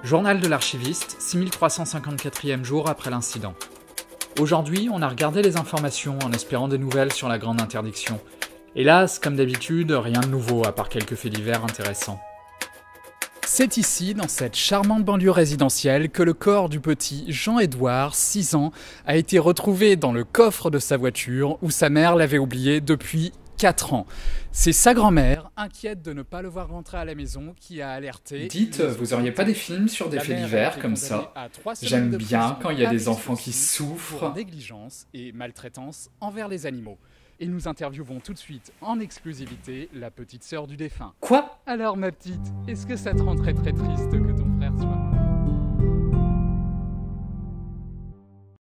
Journal de l'archiviste, 6354e jour après l'incident. Aujourd'hui, on a regardé les informations en espérant des nouvelles sur la grande interdiction. Hélas, comme d'habitude, rien de nouveau à part quelques faits divers intéressants. C'est ici, dans cette charmante banlieue résidentielle, que le corps du petit Jean-Édouard, 6 ans, a été retrouvé dans le coffre de sa voiture où sa mère l'avait oublié depuis 4 ans. C'est sa grand-mère, inquiète de ne pas le voir rentrer à la maison, qui a alerté... Dites, vous auriez pas des films sur des faits divers comme ça? J'aime bien quand il y a des enfants qui souffrent. Pour négligence et maltraitance envers les animaux. Et nous interviewons tout de suite, en exclusivité, la petite sœur du défunt. Quoi? Alors ma petite, est-ce que ça te rend très triste que ton frère soit...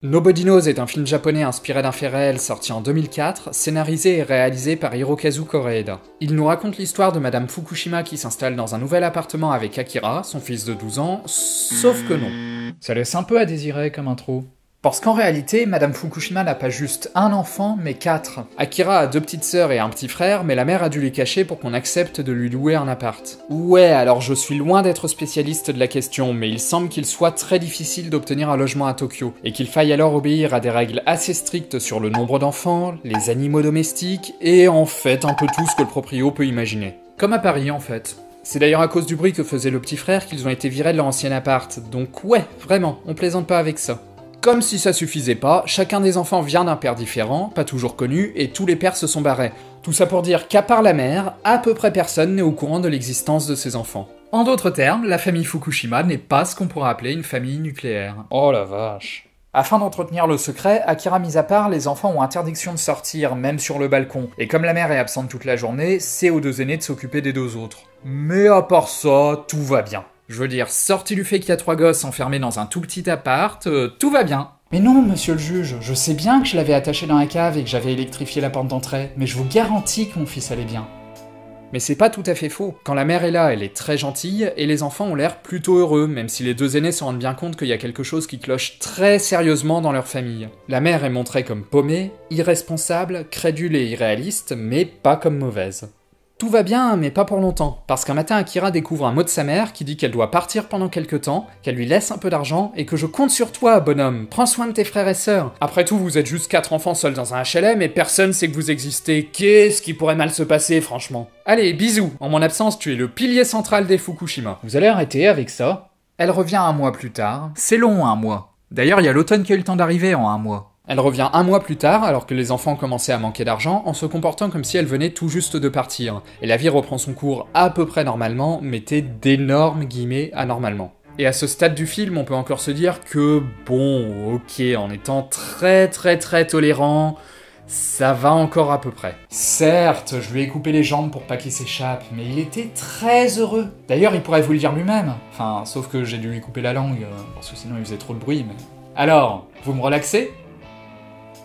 Nobody Knows est un film japonais inspiré d'un fait réel sorti en 2004, scénarisé et réalisé par Hirokazu Koreeda. Il nous raconte l'histoire de Madame Fukushima qui s'installe dans un nouvel appartement avec Akira, son fils de 12 ans, sauf que non. Ça laisse un peu à désirer comme intro. Parce qu'en réalité, Madame Fukushima n'a pas juste un enfant, mais 4. Akira a 2 petites sœurs et un petit frère, mais la mère a dû les cacher pour qu'on accepte de lui louer un appart. Ouais, alors je suis loin d'être spécialiste de la question, mais il semble qu'il soit très difficile d'obtenir un logement à Tokyo, et qu'il faille alors obéir à des règles assez strictes sur le nombre d'enfants, les animaux domestiques, et en fait un peu tout ce que le proprio peut imaginer. Comme à Paris en fait. C'est d'ailleurs à cause du bruit que faisait le petit frère qu'ils ont été virés de leur ancien appart, donc ouais, vraiment, on plaisante pas avec ça. Comme si ça suffisait pas, chacun des enfants vient d'un père différent, pas toujours connu, et tous les pères se sont barrés. Tout ça pour dire qu'à part la mère, à peu près personne n'est au courant de l'existence de ses enfants. En d'autres termes, la famille Fukushima n'est pas ce qu'on pourrait appeler une famille nucléaire. Oh la vache. Afin d'entretenir le secret, Akira mis à part, les enfants ont interdiction de sortir, même sur le balcon. Et comme la mère est absente toute la journée, c'est aux 2 aînés de s'occuper des 2 autres. Mais à part ça, tout va bien. Je veux dire, sorti du fait qu'il y a 3 gosses enfermés dans un tout petit appart, tout va bien. Mais non, monsieur le juge, je sais bien que je l'avais attaché dans la cave et que j'avais électrifié la porte d'entrée, mais je vous garantis que mon fils allait bien. Mais c'est pas tout à fait faux. Quand la mère est là, elle est très gentille, et les enfants ont l'air plutôt heureux, même si les 2 aînés se rendent bien compte qu'il y a quelque chose qui cloche très sérieusement dans leur famille. La mère est montrée comme paumée, irresponsable, crédule et irréaliste, mais pas comme mauvaise. Tout va bien, mais pas pour longtemps, parce qu'un matin Akira découvre un mot de sa mère qui dit qu'elle doit partir pendant quelque temps, qu'elle lui laisse un peu d'argent, et que je compte sur toi, bonhomme, prends soin de tes frères et sœurs. Après tout, vous êtes juste 4 enfants seuls dans un HLM et personne sait que vous existez, qu'est-ce qui pourrait mal se passer, franchement? Allez, bisous, en mon absence, tu es le pilier central des Fukushima. Vous allez arrêter avec ça? Elle revient 1 mois plus tard. C'est long, 1 mois. D'ailleurs, il y a l'automne qui a eu le temps d'arriver en 1 mois. Elle revient 1 mois plus tard, alors que les enfants commençaient à manquer d'argent, en se comportant comme si elle venait tout juste de partir. Et la vie reprend son cours à peu près normalement, mettez d'énormes guillemets anormalement. Et à ce stade du film, on peut encore se dire que, bon, ok, en étant très tolérant, ça va encore à peu près. Certes, je lui ai coupé les jambes pour pas qu'il s'échappe, mais il était très heureux. D'ailleurs, il pourrait vous le dire lui-même. Enfin, sauf que j'ai dû lui couper la langue, parce que sinon il faisait trop de bruit, mais... Alors, vous me relaxez ?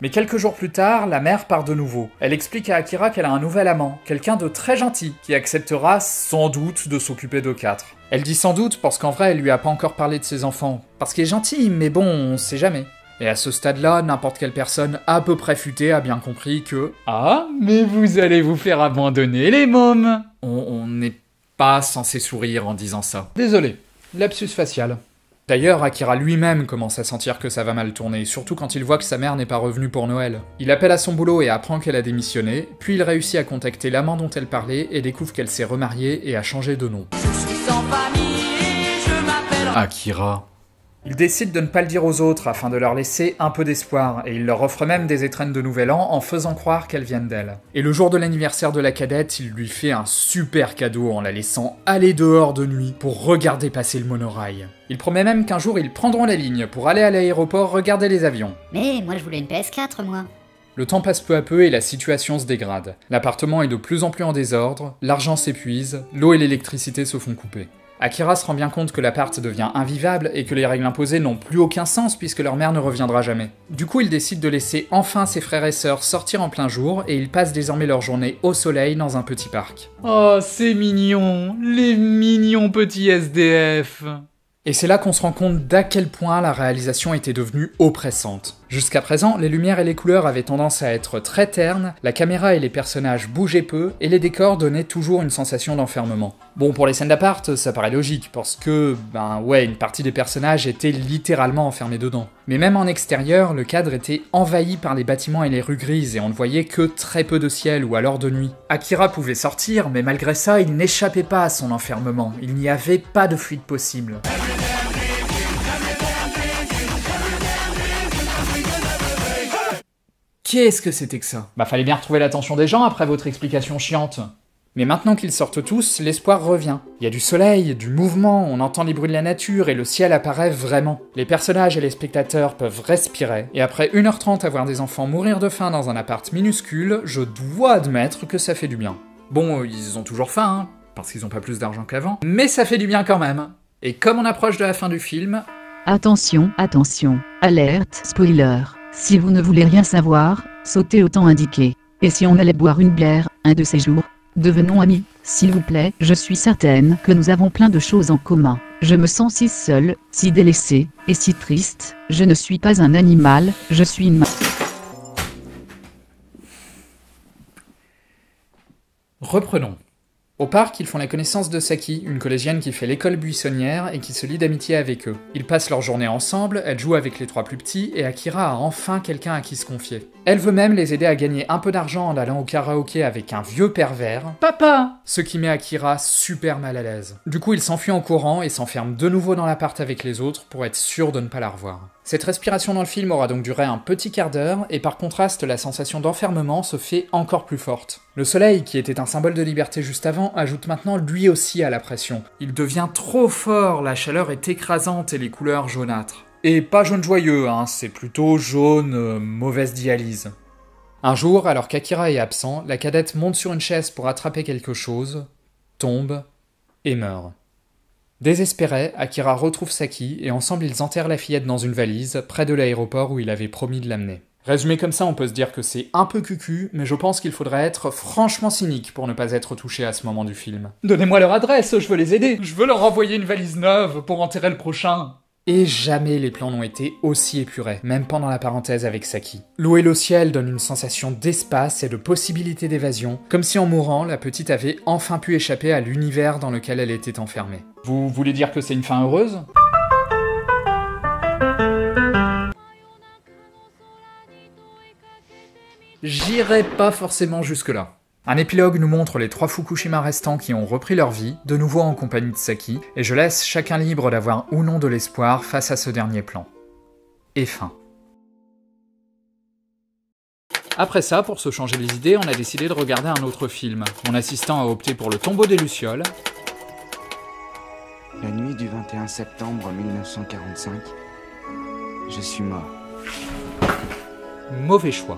Mais quelques jours plus tard, la mère part de nouveau. Elle explique à Akira qu'elle a un nouvel amant, quelqu'un de très gentil, qui acceptera sans doute de s'occuper de 4. Elle dit sans doute parce qu'en vrai, elle lui a pas encore parlé de ses enfants. Parce qu'il est gentil, mais bon, on sait jamais. Et à ce stade-là, n'importe quelle personne à peu près futée a bien compris que... Ah, mais vous allez vous faire abandonner, les mômes! On n'est pas censé sourire en disant ça. Désolé, lapsus facial. D'ailleurs, Akira lui-même commence à sentir que ça va mal tourner, surtout quand il voit que sa mère n'est pas revenue pour Noël. Il appelle à son boulot et apprend qu'elle a démissionné, puis il réussit à contacter l'amant dont elle parlait et découvre qu'elle s'est remariée et a changé de nom. Je suis sans famille et je m'appelle... Akira. Il décide de ne pas le dire aux autres afin de leur laisser un peu d'espoir, et il leur offre même des étrennes de Nouvel An en faisant croire qu'elles viennent d'elle. Et le jour de l'anniversaire de la cadette, il lui fait un super cadeau en la laissant aller dehors de nuit pour regarder passer le monorail. Il promet même qu'un jour ils prendront la ligne pour aller à l'aéroport regarder les avions. Mais moi je voulais une PS4 moi. Le temps passe peu à peu et la situation se dégrade. L'appartement est de plus en plus en désordre, l'argent s'épuise, l'eau et l'électricité se font couper. Akira se rend bien compte que l'appart devient invivable et que les règles imposées n'ont plus aucun sens puisque leur mère ne reviendra jamais. Du coup, il décide de laisser enfin ses frères et sœurs sortir en plein jour et ils passent désormais leur journée au soleil dans un petit parc. Oh, c'est mignon, les mignons petits SDF. Et c'est là qu'on se rend compte d'à quel point la réalisation était devenue oppressante. Jusqu'à présent, les lumières et les couleurs avaient tendance à être très ternes, la caméra et les personnages bougeaient peu, et les décors donnaient toujours une sensation d'enfermement. Bon, pour les scènes d'appart, ça paraît logique, parce que, une partie des personnages étaient littéralement enfermés dedans. Mais même en extérieur, le cadre était envahi par les bâtiments et les rues grises, et on ne voyait que très peu de ciel ou alors de nuit. Akira pouvait sortir, mais malgré ça, il n'échappait pas à son enfermement, il n'y avait pas de fuite possible. Qu'est-ce que c'était que ça? Fallait bien retrouver l'attention des gens après votre explication chiante. Mais maintenant qu'ils sortent tous, l'espoir revient. Il y a du soleil, du mouvement, on entend les bruits de la nature et le ciel apparaît vraiment. Les personnages et les spectateurs peuvent respirer, et après 1h30 à voir des enfants mourir de faim dans un appart minuscule, je dois admettre que ça fait du bien. Bon, ils ont toujours faim, parce qu'ils ont pas plus d'argent qu'avant, mais ça fait du bien quand même. Et comme on approche de la fin du film... Attention, attention, alerte, spoiler. Si vous ne voulez rien savoir, sautez au temps indiqué. Et si on allait boire une bière, un de ces jours? Devenons amis, s'il vous plaît. Je suis certaine que nous avons plein de choses en commun. Je me sens si seule, si délaissée, et si triste. Je ne suis pas un animal, je suis une... Reprenons. Au parc, ils font la connaissance de Saki, une collégienne qui fait l'école buissonnière et qui se lie d'amitié avec eux. Ils passent leur journée ensemble, elle joue avec les 3 plus petits, et Akira a enfin quelqu'un à qui se confier. Elle veut même les aider à gagner un peu d'argent en allant au karaoké avec un vieux pervers. Papa! Ce qui met Akira super mal à l'aise. Du coup, il s'enfuit en courant et s'enferme de nouveau dans l'appart avec les autres pour être sûr de ne pas la revoir. Cette respiration dans le film aura donc duré un petit quart d'heure, et par contraste, la sensation d'enfermement se fait encore plus forte. Le soleil, qui était un symbole de liberté juste avant, ajoute maintenant lui aussi à la pression. Il devient trop fort, la chaleur est écrasante et les couleurs jaunâtres. Et pas jaune joyeux, c'est plutôt jaune mauvaise dialyse. Un jour, alors qu'Akira est absent, la cadette monte sur une chaise pour attraper quelque chose, tombe et meurt. Désespéré, Akira retrouve Saki et ensemble ils enterrent la fillette dans une valise, près de l'aéroport où il avait promis de l'amener. Résumé comme ça, on peut se dire que c'est un peu cucu, mais je pense qu'il faudrait être franchement cynique pour ne pas être touché à ce moment du film. Donnez-moi leur adresse, je veux les aider, je veux leur envoyer une valise neuve pour enterrer le prochain. Et jamais les plans n'ont été aussi épurés, même pendant la parenthèse avec Saki. L'eau et le ciel donnent une sensation d'espace et de possibilité d'évasion, comme si en mourant, la petite avait enfin pu échapper à l'univers dans lequel elle était enfermée. Vous voulez dire que c'est une fin heureuse ? J'irai pas forcément jusque-là. Un épilogue nous montre les 3 Fukushima restants qui ont repris leur vie, de nouveau en compagnie de Saki, et je laisse chacun libre d'avoir ou non de l'espoir face à ce dernier plan. Et fin. Après ça, pour se changer les idées, on a décidé de regarder un autre film. Mon assistant a opté pour Le Tombeau des Lucioles. La nuit du 21 septembre 1945, je suis mort. Mauvais choix.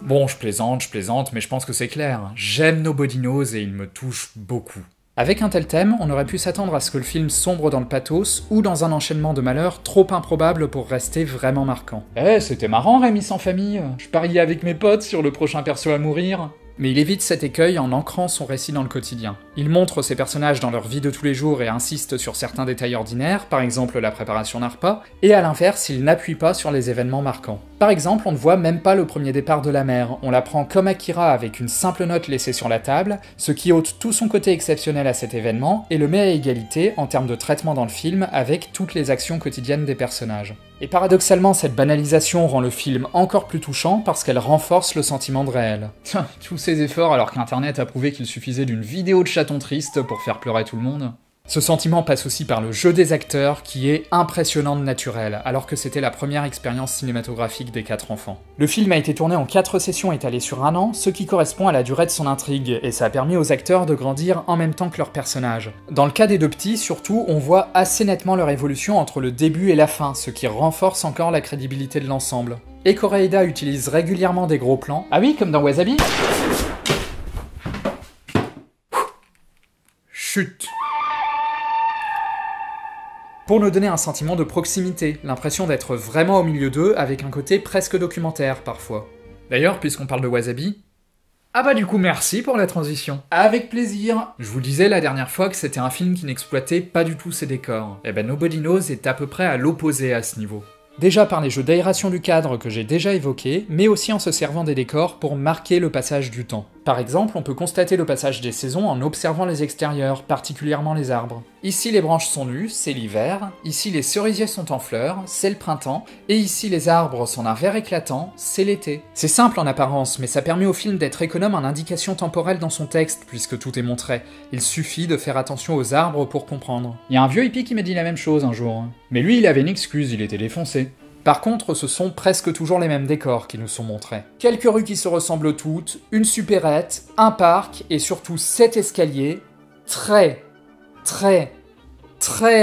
Bon, je plaisante, mais je pense que c'est clair. J'aime Nobody Knows et il me touche beaucoup. Avec un tel thème, on aurait pu s'attendre à ce que le film sombre dans le pathos ou dans un enchaînement de malheurs trop improbable pour rester vraiment marquant. C'était marrant Rémi sans famille, je pariais avec mes potes sur le prochain perso à mourir. Mais il évite cet écueil en ancrant son récit dans le quotidien. Il montre ses personnages dans leur vie de tous les jours et insiste sur certains détails ordinaires, par exemple la préparation d'un repas, et à l'inverse, il n'appuie pas sur les événements marquants. Par exemple, on ne voit même pas le premier départ de la mère, on la prend comme Akira avec une simple note laissée sur la table, ce qui ôte tout son côté exceptionnel à cet événement, et le met à égalité, en termes de traitement dans le film, avec toutes les actions quotidiennes des personnages. Et paradoxalement, cette banalisation rend le film encore plus touchant parce qu'elle renforce le sentiment de réel. Tous ces efforts alors qu'Internet a prouvé qu'il suffisait d'une vidéo de chaton triste pour faire pleurer tout le monde. Ce sentiment passe aussi par le jeu des acteurs qui est impressionnant de naturel, alors que c'était la première expérience cinématographique des 4 enfants. Le film a été tourné en 4 sessions étalées sur 1 an, ce qui correspond à la durée de son intrigue, et ça a permis aux acteurs de grandir en même temps que leurs personnages. Dans le cas des 2 petits, surtout, on voit assez nettement leur évolution entre le début et la fin, ce qui renforce encore la crédibilité de l'ensemble. Et Koreeda utilise régulièrement des gros plans. Ah oui, comme dans Wasabi. Chut. Pour nous donner un sentiment de proximité, l'impression d'être vraiment au milieu d'eux, avec un côté presque documentaire parfois. D'ailleurs, puisqu'on parle de Wasabi... Ah bah du coup merci pour la transition. Avec plaisir. Je vous disais la dernière fois que c'était un film qui n'exploitait pas du tout ses décors. Et ben Nobody Knows est à peu près à l'opposé à ce niveau. Déjà par les jeux d'aération du cadre que j'ai déjà évoqués, mais aussi en se servant des décors pour marquer le passage du temps. Par exemple, on peut constater le passage des saisons en observant les extérieurs, particulièrement les arbres. Ici les branches sont nues, c'est l'hiver, ici les cerisiers sont en fleurs, c'est le printemps, et ici les arbres sont d'un vert éclatant, c'est l'été. C'est simple en apparence, mais ça permet au film d'être économe en indications temporelles dans son texte, puisque tout est montré. Il suffit de faire attention aux arbres pour comprendre. Il y a un vieux hippie qui m'a dit la même chose un jour. Mais lui, il avait une excuse, il était défoncé. Par contre, ce sont presque toujours les mêmes décors qui nous sont montrés. Quelques rues qui se ressemblent toutes, une supérette, un parc, et surtout 7 escaliers, très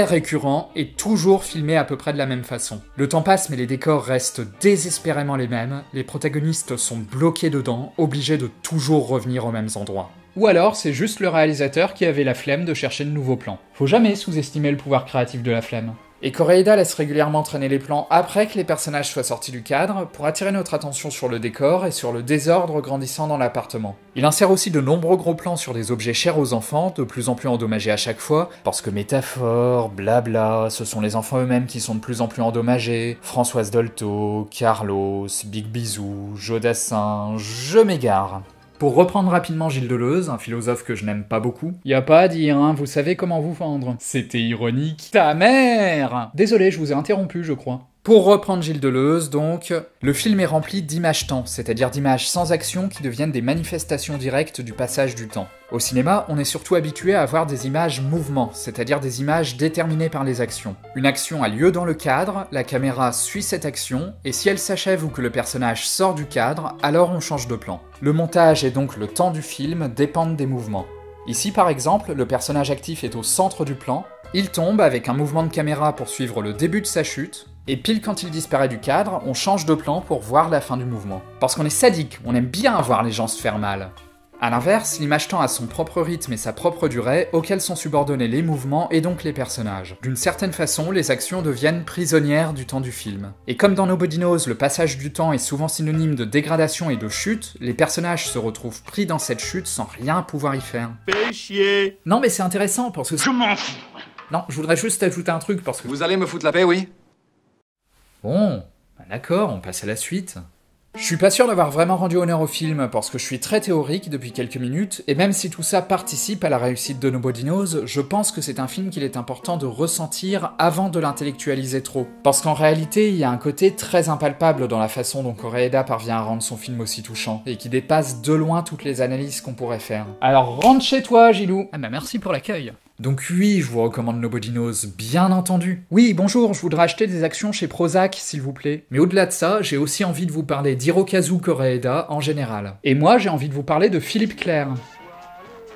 récurrents et toujours filmés à peu près de la même façon. Le temps passe mais les décors restent désespérément les mêmes, les protagonistes sont bloqués dedans, obligés de toujours revenir aux mêmes endroits. Ou alors c'est juste le réalisateur qui avait la flemme de chercher de nouveaux plans. Faut jamais sous-estimer le pouvoir créatif de la flemme. Et Koreeda laisse régulièrement traîner les plans après que les personnages soient sortis du cadre pour attirer notre attention sur le décor et sur le désordre grandissant dans l'appartement. Il insère aussi de nombreux gros plans sur des objets chers aux enfants, de plus en plus endommagés à chaque fois, parce que métaphore, blabla, ce sont les enfants eux-mêmes qui sont de plus en plus endommagés. Françoise Dolto, Carlos, Big Bisou, Jodassin, je m'égare. Pour reprendre rapidement Gilles Deleuze, un philosophe que je n'aime pas beaucoup, y a pas à dire, hein, vous savez comment vous vendre. C'était ironique. Ta mère! Désolé, je vous ai interrompu, je crois. Pour reprendre Gilles Deleuze, donc, le film est rempli d'images-temps, c'est-à-dire d'images sans action qui deviennent des manifestations directes du passage du temps. Au cinéma, on est surtout habitué à avoir des images mouvement, c'est-à-dire des images déterminées par les actions. Une action a lieu dans le cadre, la caméra suit cette action, et si elle s'achève ou que le personnage sort du cadre, alors on change de plan. Le montage et donc le temps du film dépendent des mouvements. Ici par exemple, le personnage actif est au centre du plan, il tombe avec un mouvement de caméra pour suivre le début de sa chute, et pile quand il disparaît du cadre, on change de plan pour voir la fin du mouvement. Parce qu'on est sadique, on aime bien voir les gens se faire mal. A l'inverse, l'image-temps a son propre rythme et sa propre durée, auxquels sont subordonnés les mouvements et donc les personnages. D'une certaine façon, les actions deviennent prisonnières du temps du film. Et comme dans Nobody Knows, le passage du temps est souvent synonyme de dégradation et de chute, les personnages se retrouvent pris dans cette chute sans rien pouvoir y faire. Fais chier! Non mais c'est intéressant parce que... Je m'en fous! Non, je voudrais juste ajouter un truc parce que... Vous allez me foutre la paix, oui? Bon, bah d'accord, on passe à la suite. Je suis pas sûr d'avoir vraiment rendu honneur au film, parce que je suis très théorique depuis quelques minutes, et même si tout ça participe à la réussite de Nobody Knows, je pense que c'est un film qu'il est important de ressentir avant de l'intellectualiser trop. Parce qu'en réalité, il y a un côté très impalpable dans la façon dont Koreeda parvient à rendre son film aussi touchant, et qui dépasse de loin toutes les analyses qu'on pourrait faire. Alors rentre chez toi, Gilou! Ah bah merci pour l'accueil. Donc oui, je vous recommande Nobody Knows, bien entendu. Oui, bonjour, je voudrais acheter des actions chez Prozac, s'il vous plaît. Mais au-delà de ça, j'ai aussi envie de vous parler d'Hirokazu Koreeda en général. Et moi, j'ai envie de vous parler de Philippe Clair.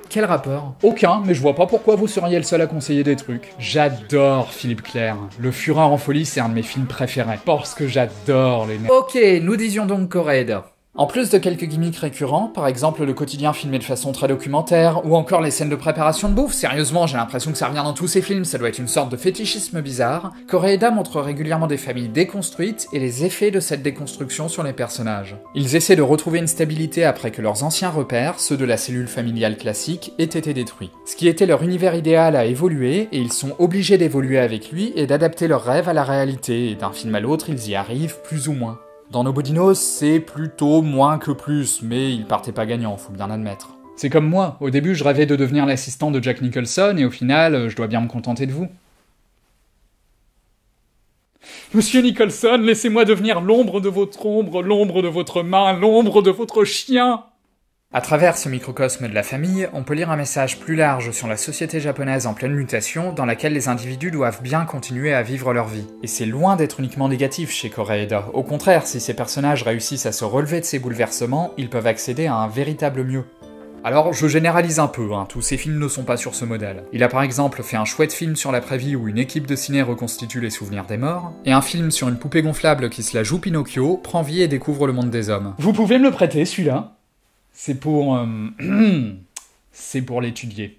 Quel rapport? Aucun, mais je vois pas pourquoi vous seriez le seul à conseiller des trucs. J'adore Philippe Clair. Le Fureur en folie, c'est un de mes films préférés. Parce que j'adore les... Ok, nous disions donc Koreeda. En plus de quelques gimmicks récurrents, par exemple le quotidien filmé de façon très documentaire, ou encore les scènes de préparation de bouffe, sérieusement j'ai l'impression que ça revient dans tous ces films, ça doit être une sorte de fétichisme bizarre, Koreeda montre régulièrement des familles déconstruites et les effets de cette déconstruction sur les personnages. Ils essaient de retrouver une stabilité après que leurs anciens repères, ceux de la cellule familiale classique, aient été détruits. Ce qui était leur univers idéal a évolué, et ils sont obligés d'évoluer avec lui et d'adapter leurs rêves à la réalité, et d'un film à l'autre ils y arrivent plus ou moins. Dans Nobody Knows, c'est plutôt moins que plus, mais ils partaient pas gagnants, faut bien admettre. C'est comme moi, au début je rêvais de devenir l'assistant de Jack Nicholson, et au final, je dois bien me contenter de vous. Monsieur Nicholson, laissez-moi devenir l'ombre de votre ombre, l'ombre de votre main, l'ombre de votre chien! À travers ce microcosme de la famille, on peut lire un message plus large sur la société japonaise en pleine mutation dans laquelle les individus doivent bien continuer à vivre leur vie. Et c'est loin d'être uniquement négatif chez Koreeda. Au contraire, si ces personnages réussissent à se relever de ces bouleversements, ils peuvent accéder à un véritable mieux. Alors, je généralise un peu, tous ces films ne sont pas sur ce modèle. Il a par exemple fait un chouette film sur l'après-vie où une équipe de ciné reconstitue les souvenirs des morts, et un film sur une poupée gonflable qui se la joue Pinocchio, prend vie et découvre le monde des hommes. Vous pouvez me le prêter, celui-là ? C'est pour... c'est pour l'étudier.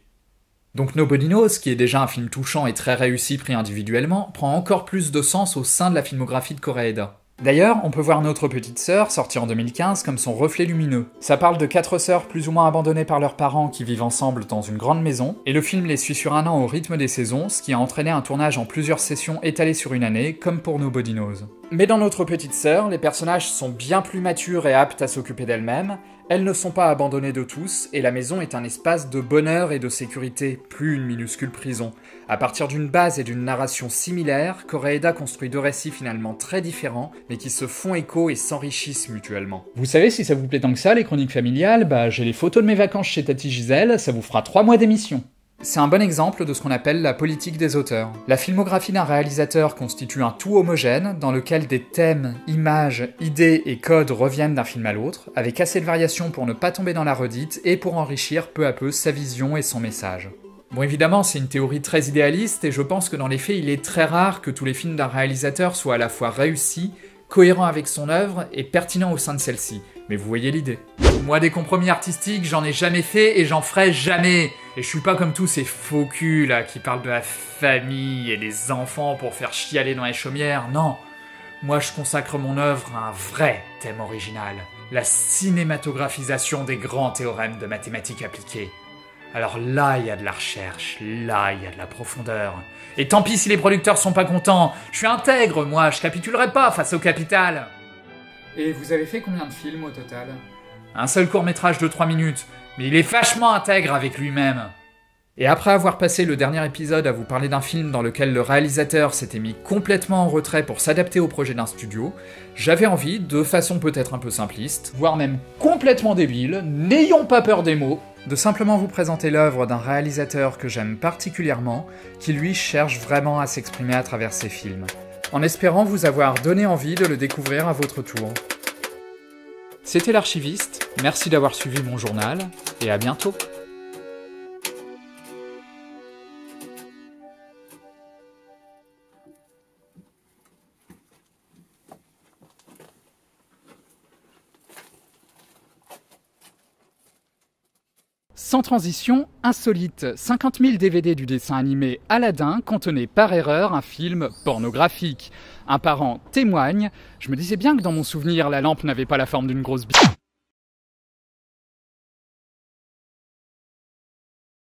Donc Nobody Knows, qui est déjà un film touchant et très réussi pris individuellement, prend encore plus de sens au sein de la filmographie de Koreeda. D'ailleurs, on peut voir Notre Petite Sœur, sortie en 2015, comme son reflet lumineux. Ça parle de 4 sœurs plus ou moins abandonnées par leurs parents qui vivent ensemble dans une grande maison, et le film les suit sur un an au rythme des saisons, ce qui a entraîné un tournage en plusieurs sessions étalées sur une année, comme pour Nobody Knows. Mais dans Notre Petite Sœur, les personnages sont bien plus matures et aptes à s'occuper d'elles-mêmes, elles ne sont pas abandonnées de tous, et la maison est un espace de bonheur et de sécurité, plus une minuscule prison. À partir d'une base et d'une narration similaire, Koreeda construit deux récits finalement très différents, mais qui se font écho et s'enrichissent mutuellement. Vous savez, si ça vous plaît tant que ça, les chroniques familiales, j'ai les photos de mes vacances chez Tati Gisèle, ça vous fera 3 mois d'émission. C'est un bon exemple de ce qu'on appelle la politique des auteurs. La filmographie d'un réalisateur constitue un tout homogène, dans lequel des thèmes, images, idées et codes reviennent d'un film à l'autre, avec assez de variations pour ne pas tomber dans la redite et pour enrichir peu à peu sa vision et son message. Bon, évidemment, c'est une théorie très idéaliste, et je pense que dans les faits, il est très rare que tous les films d'un réalisateur soient à la fois réussis, cohérents avec son œuvre et pertinents au sein de celle-ci. Mais vous voyez l'idée. Moi, des compromis artistiques, j'en ai jamais fait et j'en ferai jamais. Et je suis pas comme tous ces faux culs là qui parlent de la famille et des enfants pour faire chialer dans les chaumières. Non. Moi, je consacre mon œuvre à un vrai thème original. La cinématographisation des grands théorèmes de mathématiques appliquées. Alors là, il y a de la recherche, là, il y a de la profondeur. Et tant pis si les producteurs sont pas contents. Je suis intègre, moi, je capitulerai pas face au capital. Et vous avez fait combien de films au total ? Un seul court-métrage de 3 minutes, mais il est vachement intègre avec lui-même. Et après avoir passé le dernier épisode à vous parler d'un film dans lequel le réalisateur s'était mis complètement en retrait pour s'adapter au projet d'un studio, j'avais envie, de façon peut-être un peu simpliste, voire même complètement débile, n'ayons pas peur des mots, de simplement vous présenter l'œuvre d'un réalisateur que j'aime particulièrement, qui lui cherche vraiment à s'exprimer à travers ses films, en espérant vous avoir donné envie de le découvrir à votre tour. C'était l'Archiviste, merci d'avoir suivi mon journal, et à bientôt. Sans transition, insolite, 50 000 DVD du dessin animé Aladdin contenaient par erreur un film pornographique. Un parent témoigne, je me disais bien que dans mon souvenir, la lampe n'avait pas la forme d'une grosse bite.